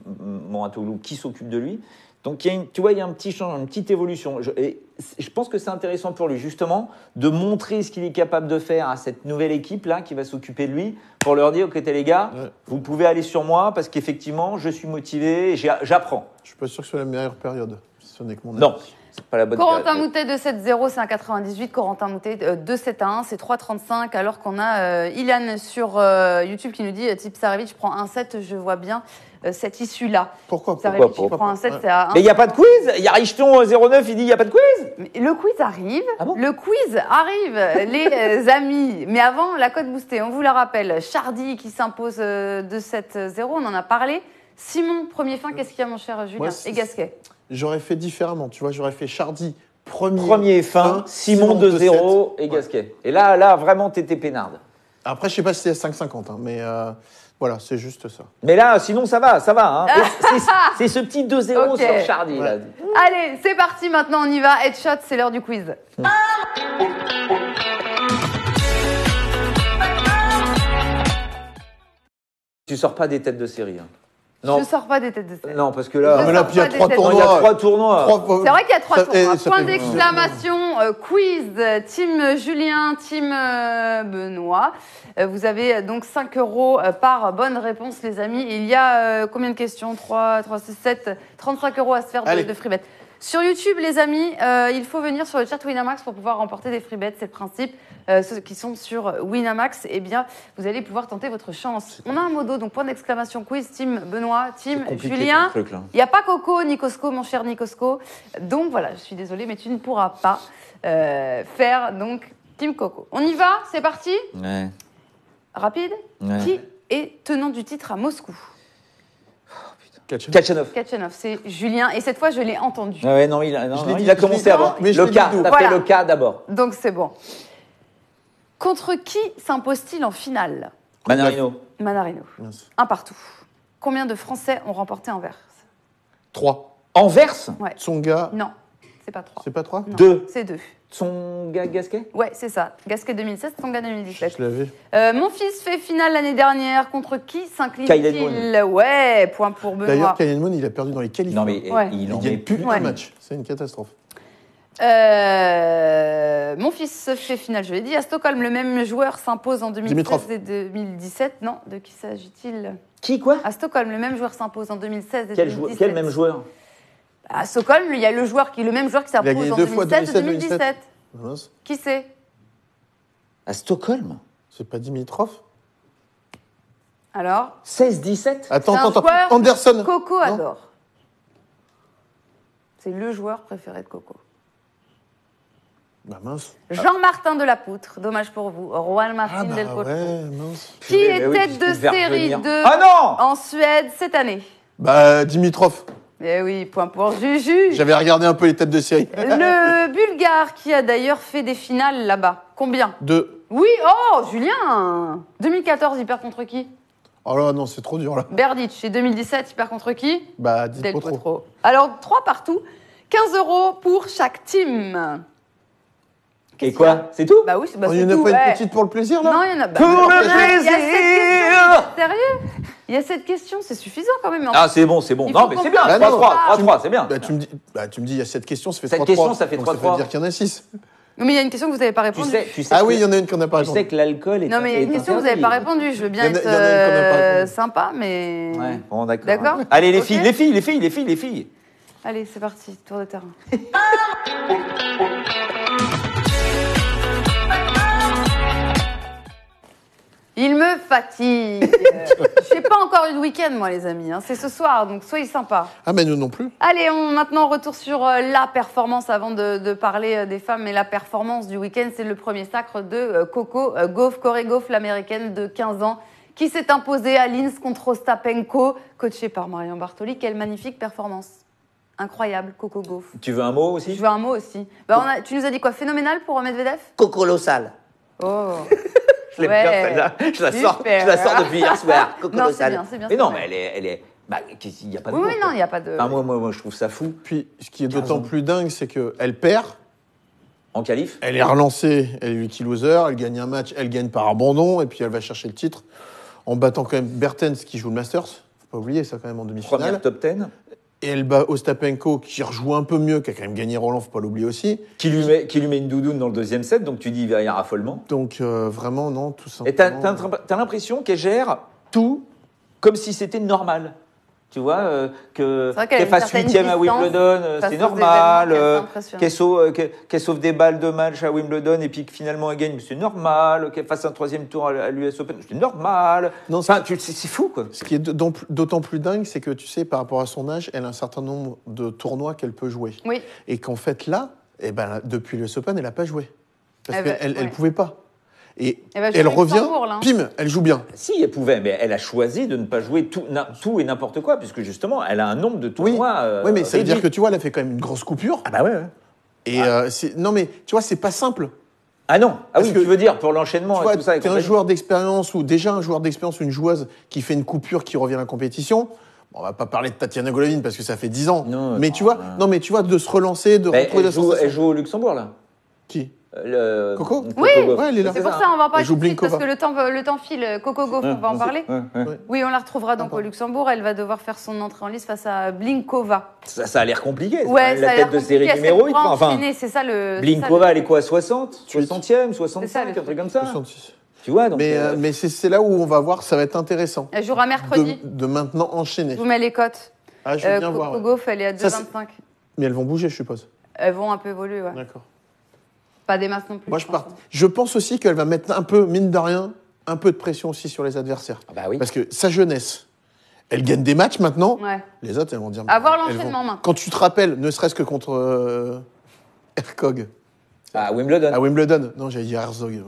Moratoglou qui s'occupe de lui. Donc, il y a un petit changement, une petite évolution. Je pense que c'est intéressant pour lui, justement, de montrer ce qu'il est capable de faire à cette nouvelle équipe-là qui va s'occuper de lui, pour leur dire, OK, les gars, vous pouvez aller sur moi, parce qu'effectivement, je suis motivé, et j'apprends. Je suis pas sûr que ce soit la meilleure période. Ce n'est que mon avis. Non, c'est pas la bonne Corentin période. Moutet 2-7-0, c'est un 98. Corentin Moutet 2-7-1, c'est 3-35. Alors qu'on a Ilan sur YouTube qui nous dit Tipsarevic prend 1-7, je vois bien cette issue-là. Pourquoi Tipsarevic Pourquoi prend 1-7, Ouais. c'est à 1. Mais il n'y a pas de quiz. Il y a Richeton 09, il dit il n'y a pas de quiz. Mais le quiz arrive. Ah bon Le quiz arrive, les amis. Mais avant, la cote boostée, on vous la rappelle. Chardy qui s'impose 2-7-0, on en a parlé. Simon, premier fin, qu'est-ce qu'il y a, mon cher Julien? Moi, Et Gasquet. J'aurais fait différemment, tu vois, j'aurais fait Chardy premier. Premier fin, Simon 2-0 et Gasquet. Et là, vraiment, t'étais peinarde. Après, je sais pas si c'est 5,50, hein, mais voilà, c'est juste ça. Mais là, sinon, ça va. Hein. C'est ce petit 2-0 Ok. sur Chardy. Là. Allez, c'est parti, maintenant on y va. Headshot, c'est l'heure du quiz. Tu sors pas des têtes de série. Hein. Non. Je sors pas des têtes de série. Non, parce que là, Je mais là, sors puis il y a pas des 3 têtes. non, tournois. il y a 3 tournois. C'est vrai qu'il y a 3 tours. ça Point fait- d'exclamation, quiz, team Julien, team Benoît. Vous avez donc 5 euros par bonne réponse, les amis. Il y a combien de questions 3, 6, 7, 35 euros à se faire Allez. de free bet. Sur YouTube, les amis, il faut venir sur le chat Winamax pour pouvoir remporter des free bets. C'est le principe. Ceux qui sont sur Winamax, eh bien, vous allez pouvoir tenter votre chance. On a un modo, donc point d'exclamation quiz, team Benoît, team C'est compliqué, Julien. ton truc, là. Il n'y a pas Coco, Nicosco, mon cher Nicosco. Donc voilà, je suis désolée, mais tu ne pourras pas faire donc team Coco. On y va, c'est parti. Ouais. Rapide. Ouais. Qui est tenant du titre à Moscou? Kachanov. Kachanov, c'est Julien. Et cette fois, je l'ai entendu. Ah ouais, non, il a Je l'ai dit, il a je commencé l'ai dit, avant. mais je Le l'ai cas, dit d'où. t'as Voilà. fait le cas d'abord. Donc c'est bon. Contre qui s'impose-t-il en finale? Manarino. Manarino. Mince. Un partout. Combien de Français ont remporté Anvers? 3. Anvers. Ouais. Tsonga, Non, c'est pas 3. c'est pas 3 Non, 2. C'est 2. Son gars Gasquet. Ouais, c'est ça. Gasquet 2016, Tonga 2017. Je l'avais. Mon fils fait finale l'année dernière. Contre qui Kylian s'incline-t-il? Ouais, point pour Benoît. D'ailleurs, Kylian Moon, il a perdu dans les qualifs. Non, mais Ouais. il il en gagne est plus plus. un Ouais. match. C'est une catastrophe. Mon fils fait finale, je l'ai dit. À Stockholm, le même joueur s'impose en 2016 Dimitrov. et 2017. Non, de qui s'agit-il? Qui, quoi? À Stockholm, le même joueur s'impose en 2016 et Quel, 2017. quel même joueur? À Stockholm, il y a le même joueur qui Il a s'impose gagné en 2 fois, 2016 et 2017. 2017. Mince. Qui c'est? À Stockholm. C'est pas Dimitrov Alors 16-17. Attends, C'est un attends, joueur Anderson. Coco Non. adore. C'est le joueur préféré de Coco. Bah mince. Jean-Martin Delapoutre, dommage pour vous. Juan Martin Ah bah Del Potro. ouais, mince. Qui Mais est oui, tête de il devait série revenir. 2 Ah non! en Suède cette année? Bah Dimitrov. Eh oui, point pour Juju. J'avais regardé un peu les têtes de série. Le Bulgare qui a d'ailleurs fait des finales là-bas. Combien? 2. Oui, oh, Julien 2014, il perd contre qui? Oh là, non, c'est trop dur, là. Berdic. Et 2017, il perd contre qui? Bah, Del dis pas trop. Potro. Alors, 3 partout. 15 € pour chaque team. Et quoi? C'est tout? Bah oui, Oh, il c'est n'y en a tout. pas Ouais. une petite pour le plaisir, là? Non, il y en a. Pour le plaisir. Sérieux? Il y a cette question, c'est suffisant quand même. Ah, c'est bon, c'est bon. Il Non, faut mais qu'on c'est bien. parle. 3-3, c'est bien. Bah, tu me dis, il y a 7 questions, ça fait 3-3. Cette question, ça fait Donc, 3-3. Ça veut dire qu'il y en a 6. Non, mais il y a une question que vous n'avez pas Tu répondu. sais Ah que- oui, il y en a une qu'on n'a pas Tu répondu. sais que l'alcool est. Non, mais il y a une question que vous n'avez pas répondu. Je veux bien Il y en a- être il y en a une qu'on n'a pas répondu. sympa, mais. Ouais, bon, d'accord. D'accord. Allez, les Ok. filles. Allez, c'est parti, tour de terrain. Il me fatigue. Je n'ai pas encore eu de week-end, moi, les amis. Hein. C'est ce soir, donc soyez sympas. Ah, mais nous non plus. Allez, maintenant, retour sur la performance avant de parler des femmes. Mais la performance du week-end, c'est le premier sacre de Coco Gauff, Corey Gauff, l'américaine de 15 ans, qui s'est imposée à Linz contre Ostapenko, coachée par Marion Bartoli. Quelle magnifique performance. Incroyable, Coco Gauff. Tu veux un mot aussi? Je veux un mot aussi. Bah, tu nous as dit quoi? Phénoménal pour Medvedev? Cocolossal. Oh. Je l'aime Ouais. bien celle-là. Je la sors Super. depuis hier soir. Non, Cocolossal. c'est bien. Mais non, vrai. mais elle est. Bah, il n'y a pas de. Oui, mots, oui, quoi. non, il n'y a pas de. Enfin, moi, je trouve ça fou. Puis, ce qui est 15 d'autant ans. plus dingue, c'est qu'elle perd, En qualif? elle est relancée, elle est lucky loser, elle gagne un match, elle gagne par abandon, et puis elle va chercher le titre en battant quand même Bertens qui joue le Masters. Faut pas oublier ça quand même en demi-finale. Première top 10. Et elle bat Ostapenko qui rejoue un peu mieux, qui a quand même gagné Roland, faut pas l'oublier aussi. Qui lui met une doudoune dans le deuxième set, donc tu dis il va y avoir affolement. Donc vraiment, non, tout Et simplement. t'as l'impression qu'elle gère tout comme si c'était normal. Tu vois, C'est vrai qu'elle a qu'elle une fasse certaine 8e à distance Wimbledon, face c'est aux normal. événements, c'est impressionnant. Qu'elle sauve des balles de match à Wimbledon et puis que finalement elle gagne, c'est normal. Qu'elle fasse un troisième tour à l'US Open, c'est normal. Non, Enfin, c'est fou, quoi. Ce qui est d'autant plus dingue, c'est que tu sais, par rapport à son âge, elle a un certain nombre de tournois qu'elle peut jouer. Oui. Et qu'en fait, là, eh ben, depuis l'US Open, elle n'a pas joué. Parce Elle va- qu'elle ouais. ne pouvait pas. Et Elle va jouer elle au revient, Luxembourg, là. pim, elle joue bien. Si, elle pouvait, mais elle a choisi de ne pas jouer tout et n'importe quoi, puisque justement, elle a un nombre de Oui, tournois. oui, mais ça veut dire réduit. que tu vois, elle a fait quand même une grosse coupure. Ah bah ouais. Et non, mais tu vois, c'est pas simple. Ah non, Parce oui, que- tu veux dire pour l'enchaînement Tu et vois, tout ça. et t'es un compagnie. joueur d'expérience ou déjà un joueur d'expérience ou une joueuse qui fait une coupure qui revient à la compétition. Bon, on va pas parler de Tatiana Golovin parce que ça fait 10 ans. Non, mais tu vois, non, mais tu vois, de se relancer, de Mais retrouver la sensation. elle joue au Luxembourg là. Qui Coco Oui, Gauff. ouais, elle est là. C'est pour ça on va en parler Elle joue tout de suite, parce Blinkova. que le temps file. Coco Gauff, on va en parler. Ouais. Oui, on la retrouvera donc au Luxembourg. Elle va devoir faire son entrée en lice face à Blinkova. Ça a l'air compliqué. c'est Ouais, quand même ça a la l'air tête de série compliqué. Est-ce qu'elle numéro 8. pourra Enfin, enchaîner C'est ça le. Blinkova, c'est elle est quoi 60 60e, 65, le un truc comme ça 66. Tu vois, donc. Mais c'est là où on va voir, ça va être intéressant. Elle jouera mercredi. De maintenant enchaîner. Je vous mets les cotes. Ah, je veux bien voir. Coco ouais. Gauff, elle est à Ça, 2,25. Mais elles vont bouger, je suppose. Elles vont un peu évoluer, ouais. D'accord. Pas des masses non plus. Moi, je pense. pars. Je pense aussi qu'elle va mettre un peu, mine de rien, un peu de pression aussi sur les adversaires. Ah bah oui. Parce que sa jeunesse, elle gagne des matchs maintenant. Ouais. Les autres, elles vont dire. Avoir elles l'enchaînement vont- maintenant. Quand tu te rappelles, ne serait-ce que contre Hercog À Wimbledon. à Wimbledon. Non, j'allais dire Herzog.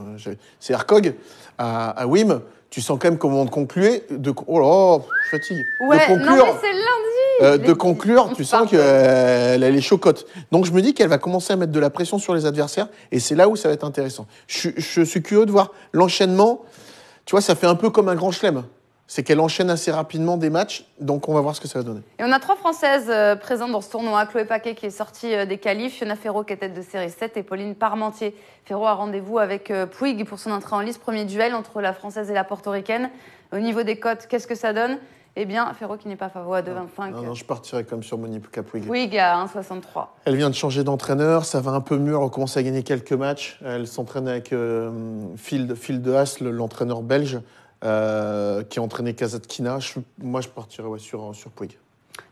C'est Hercog à Wim. Tu sens quand même comment on concluait. Oh là, je fatigue. Ouais, de conclure. non mais c'est lundi. De conclure, On tu se parle. sens qu'elle est chocotte. Donc je me dis qu'elle va commencer à mettre de la pression sur les adversaires et c'est là où ça va être intéressant. Je suis curieux de voir l'enchaînement. Tu vois, ça fait un peu comme un grand chelem. C'est qu'elle enchaîne assez rapidement des matchs, donc on va voir ce que ça va donner. Et on a 3 Françaises présentes dans ce tournoi. Chloé Paquet qui est sortie des qualifs, Fiona Ferro qui est tête de série 7 et Pauline Parmentier. Ferro a rendez-vous avec Puig pour son entrée en lice. Premier duel entre la Française et la Portoricaine. Au niveau des cotes, qu'est-ce que ça donne? Eh bien, Ferro qui n'est pas favori à 2,25. Non, je partirais comme sur Monica Puig. Puig à 1,63. Elle vient de changer d'entraîneur, ça va un peu mieux, elle recommence à gagner quelques matchs. Elle s'entraîne avec Phil de Haas, l'entraîneur belge, qui a entraîné Kasatkina. Moi, je partirais sur Puig.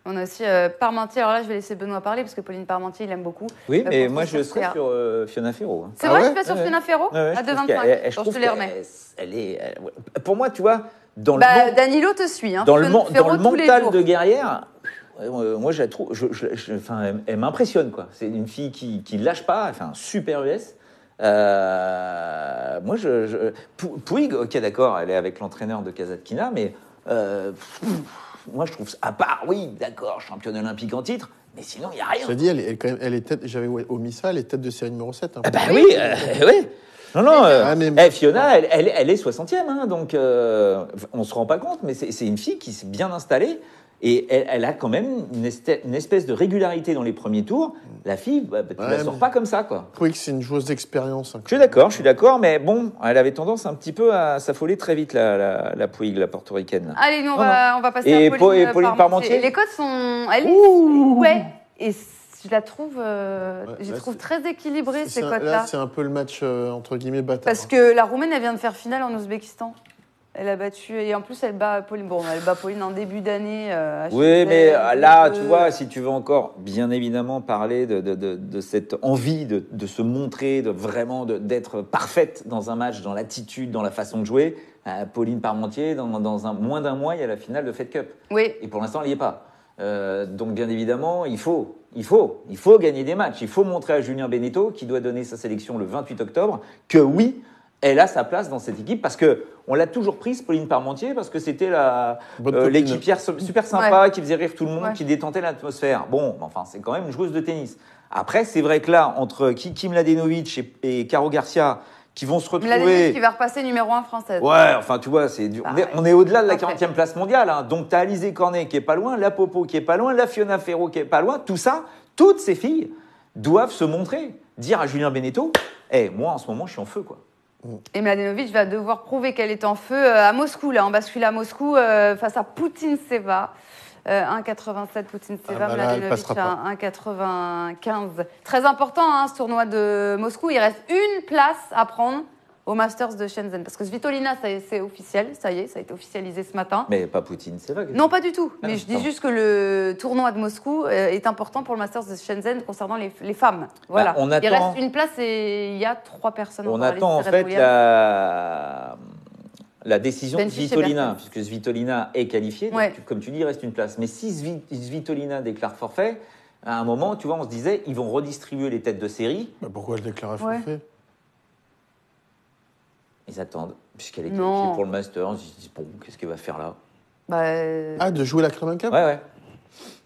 On a aussi Parmentier. Alors là, je vais laisser Benoît parler parce que Pauline Parmentier, il aime beaucoup. Oui, mais Contre moi je serais Sophia. sur Fiona Ferro. hein. C'est Ah vrai, ouais tu vas sur Ouais, Fiona Ferro Ouais, à je trouve 2,25. qu'elle- Je te les remets. ouais. Pour moi, tu vois, dans le Bah, monde- Danilo te suit. Hein. dans le Ferro mental tous les jours. de guerrière, moi je la trouve, enfin, elle m'impressionne quoi. C'est une fille qui lâche pas, elle fait un super US. Moi, Puig, ok d'accord, elle est avec l'entraîneur de Kasatkina, mais moi, je trouve, à part, oui, d'accord, championne olympique en titre, mais sinon, il n'y a rien. Je dis, elle est tête, j'avais omis ça, elle est tête de série numéro 7. Hein. Ah bah oui, oui. Non, Fiona, elle est 60e, hein, donc on ne se rend pas compte, mais c'est une fille qui s'est bien installée et elle a quand même une espèce de régularité dans les premiers tours. La fille, tu la sors pas comme ça, quoi. Oui, que c'est une joueuse d'expérience. Hein, je suis d'accord, mais bon, elle avait tendance un petit peu à s'affoler très vite, la Puig, la portoricaine. Allez, nous, on va passer à Pauline Parmentier. Les cotes sont... Ouais, et je la trouve, trouve très équilibrée, ces cotes-là. Là, c'est un peu le match, entre guillemets, bâtard. Parce que la Roumaine, elle vient de faire finale en Ouzbékistan. Elle a battu, et en plus, elle bat Pauline. Bon, elle bat Pauline en début d'année. Oui, mais là, tu vois, si tu veux encore, bien évidemment, parler de cette envie de se montrer, d'être parfaite dans un match, dans l'attitude, dans la façon de jouer, Pauline Parmentier, dans moins d'un mois, il y a la finale de Fed Cup. Oui. Et pour l'instant, elle n'y est pas. Donc, bien évidemment, il faut gagner des matchs. Il faut montrer à Julien Beneteau, qui doit donner sa sélection le 28 octobre, que oui, elle a sa place dans cette équipe parce que on l'a toujours prise, Pauline Parmentier, parce que c'était l'équipière super sympa, qui faisait rire tout le monde, qui détentait l'atmosphère. Bon, enfin, c'est quand même une joueuse de tennis. Après, c'est vrai que là, entre Kim Mladenovic et Caro Garcia, qui vont se retrouver... Mladenovic qui va repasser numéro 1 française. Ouais, enfin, tu vois, on est au-delà de la 40e place mondiale. Hein. Donc, tu as Alizé Cornet qui est pas loin, la Popo qui est pas loin, la Fiona Ferro qui est pas loin. Tout ça, toutes ces filles doivent se montrer. Dire à Julien Beneteau, moi, en ce moment, je suis en feu, quoi. Et Mladenovic va devoir prouver qu'elle est en feu à Moscou. Là, on bascule à Moscou face à Putintseva. 1,87 Putintseva, Mladenovic à 1,95. Très important, hein, ce tournoi de Moscou. Il reste une place à prendre au Masters de Shenzhen. Parce que Svitolina, c'est officiel, ça y est, ça a été officialisé ce matin. Mais pas Putintseva. Non, pas du tout. Mais je dis juste que le tournoi de Moscou est important pour le Masters de Shenzhen concernant les femmes. Voilà. Il reste une place et il y a 3 personnes. On attend en fait la décision de Svitolina, puisque Svitolina est qualifiée. Donc, comme tu dis, il reste une place. Mais si Svitolina déclare forfait, à un moment, tu vois, on se disait, ils vont redistribuer les têtes de série. Pourquoi elle déclare forfait ? Ils attendent, puisqu'elle est qualifiée pour le Master. Ils se disent, bon, qu'est-ce qu'elle va faire là ? De jouer la Kramen Cup ? Ouais.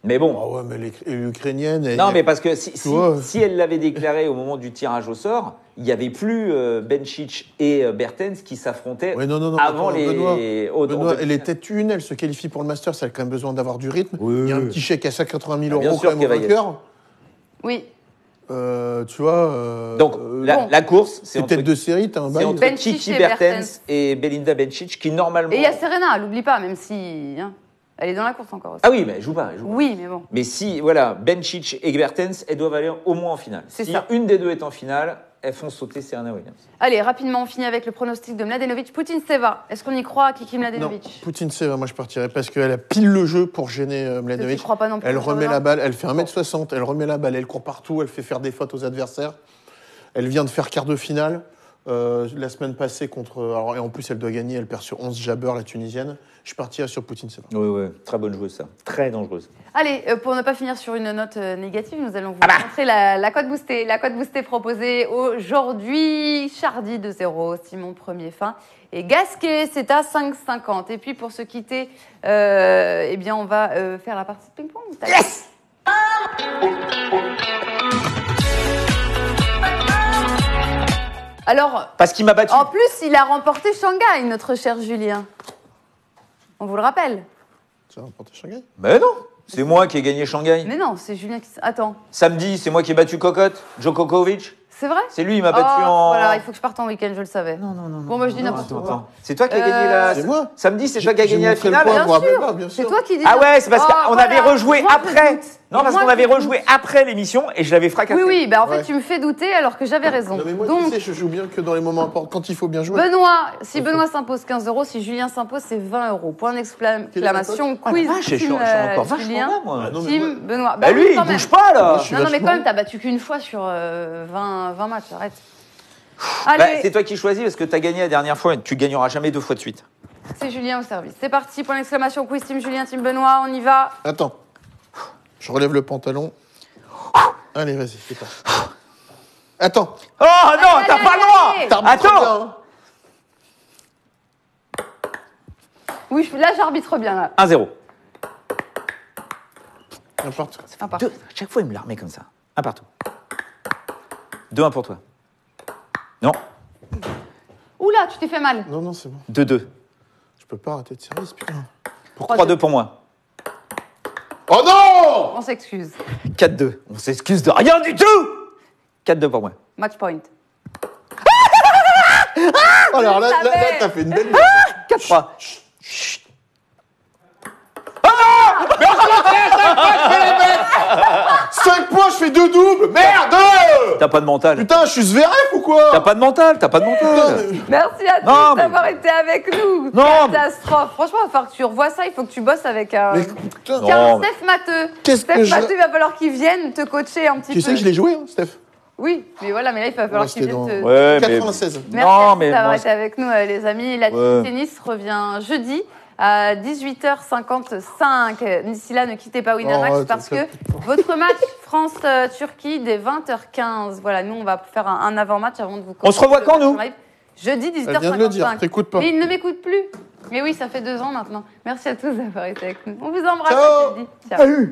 Mais bon. Ah ouais, mais l'Ukrainienne... Non, mais parce que si elle l'avait déclaré au moment du tirage au sort, il n'y avait plus Bencic et Bertens qui s'affrontaient avant Benoît, elle est tête une, elle se qualifie pour le Master, elle a quand même besoin d'avoir du rythme. Il y a un petit chèque à 180 000 euros quand même au vainqueur. Oui. Tu vois... Donc, la course, c'est tête de série, t'as un bail. C'est entre Kiki Bertens et Belinda Bencic qui, normalement... Et il y a Serena, l'oublie pas, même si... elle est dans la course encore aussi. Ah oui, mais elle joue pas. Oui, mais bon. Mais si, voilà, Bencic et Bertens, elles doivent aller au moins en finale. Si une des deux est en finale, elles font sauter Serena Williams. Allez, rapidement, on finit avec le pronostic de Mladenovic. Putintseva, est-ce qu'on y croit, Kiki Mladenovic ? Non, Putintseva, moi je partirais parce qu'elle a pile le jeu pour gêner Mladenovic. Je crois pas non plus. Elle remet la balle, elle fait 1m60, elle remet la balle, elle court partout, elle fait faire des fautes aux adversaires. Elle vient de faire quart de finale. La semaine passée et en plus elle doit gagner, elle perd sur 11 Jabber, la Tunisienne. Je partirais sur Putintseva. Oui, très bonne joueuse ça, très dangereuse. Allez, pour ne pas finir sur une note négative, nous allons vous montrer la cote boostée. La cote boostée proposée aujourd'hui, Chardy de 0, Simon premier fin et Gasquet, c'est à 5,50. Et puis pour se quitter, on va faire la partie de ping-pong. Yes. Alors, parce qu'il m'a battu. En plus, il a remporté Shanghai, notre cher Julien. On vous le rappelle. Tu as remporté Shanghai ? Mais non, c'est moi qui ai gagné Shanghai. Mais non, c'est Julien qui... Attends. Samedi, c'est moi qui ai battu Cocotte, Djokovic. C'est vrai ? C'est lui, il m'a battu en... Voilà, il faut que je parte en week-end, je le savais. Non. Bon, moi, je dis n'importe quoi. C'est toi qui as gagné la... C'est moi. Samedi, c'est toi qui as gagné la finale. Bien sûr. C'est toi qui dis... Ah ouais, c'est parce qu'on avait rejoué après. Non, parce qu'on avait rejoué après l'émission et je l'avais fracassé. Oui, en fait, tu me fais douter alors que j'avais raison. Non, mais moi, donc, tu sais, je joue bien que dans les moments importants, quand il faut bien jouer. Si Benoît s'impose 15 €, si Julien s'impose, c'est 20 €. Point d'exclamation, quiz. Je suis encore vachement là, moi. Team Benoît. Bah lui, il bouge pas, là. Non, mais quand même, t'as battu qu'une fois sur 20 matchs, arrête. Allez. C'est toi qui choisis parce que t'as gagné la dernière fois et tu gagneras jamais 2 fois de suite. C'est Julien au service. C'est parti, point d'exclamation, quiz, team Julien, team Benoît, on y va. Attends. Je relève le pantalon. Allez, vas-y, c'est parti. Attends. Oh non, t'as pas le droit. Attends. Oui, là, j'arbitre bien, là. 1-0. N'importe. Un partout. À chaque fois, il me la remet comme ça. Un partout. 2-1 pour toi. Non. Oula, tu t'es fait mal. Non, non, c'est bon. 2-2. Je peux pas rater de service, putain. 3-2 pour moi. Oh non! On s'excuse. 4-2. On s'excuse de rien du tout. 4-2 pour moi. Match point. Oh, alors là, savais. t'as fait une belle. 4-3. 5 points, je fais 2 doubles. Merde! T'as pas de mental. Putain, je suis Zverev ou quoi? T'as pas de mental. T'as pas de mental. Merci à Non, tous mais- d'avoir été avec nous. Non, mais- Catastrophe. Franchement, il va falloir que tu revoies ça. Il faut que tu bosses avec Mais putain, Tiens, Non, mais- Steph Matteux. Qu'est-ce Steph que je- Matteux, il va falloir qu'il vienne te coacher un petit tu peu. sais que je l'ai joué, hein, Steph? Oui, mais voilà, mais là, il va falloir Ouais, qu'il c'était vienne dans- te... Ouais, mais... 96. Merci Non, mais d'avoir moi, été avec nous, les amis. La Ouais. tennis revient jeudi à 18h55. D'ici là, ne quittez pas Winamax Oh, parce t'as- que votre match France-Turquie dès 20h15. Voilà, nous, on va faire un avant-match avant de vous On se revoit commenter quand, le nous match live. Jeudi, 18h55. Elle vient de le dire, t'écoutes pas. Mais il ne m'écoute plus. Mais oui, ça fait 2 ans maintenant. Merci à tous d'avoir été avec nous. On vous embrasse. Ciao. à jeudi. Ciao.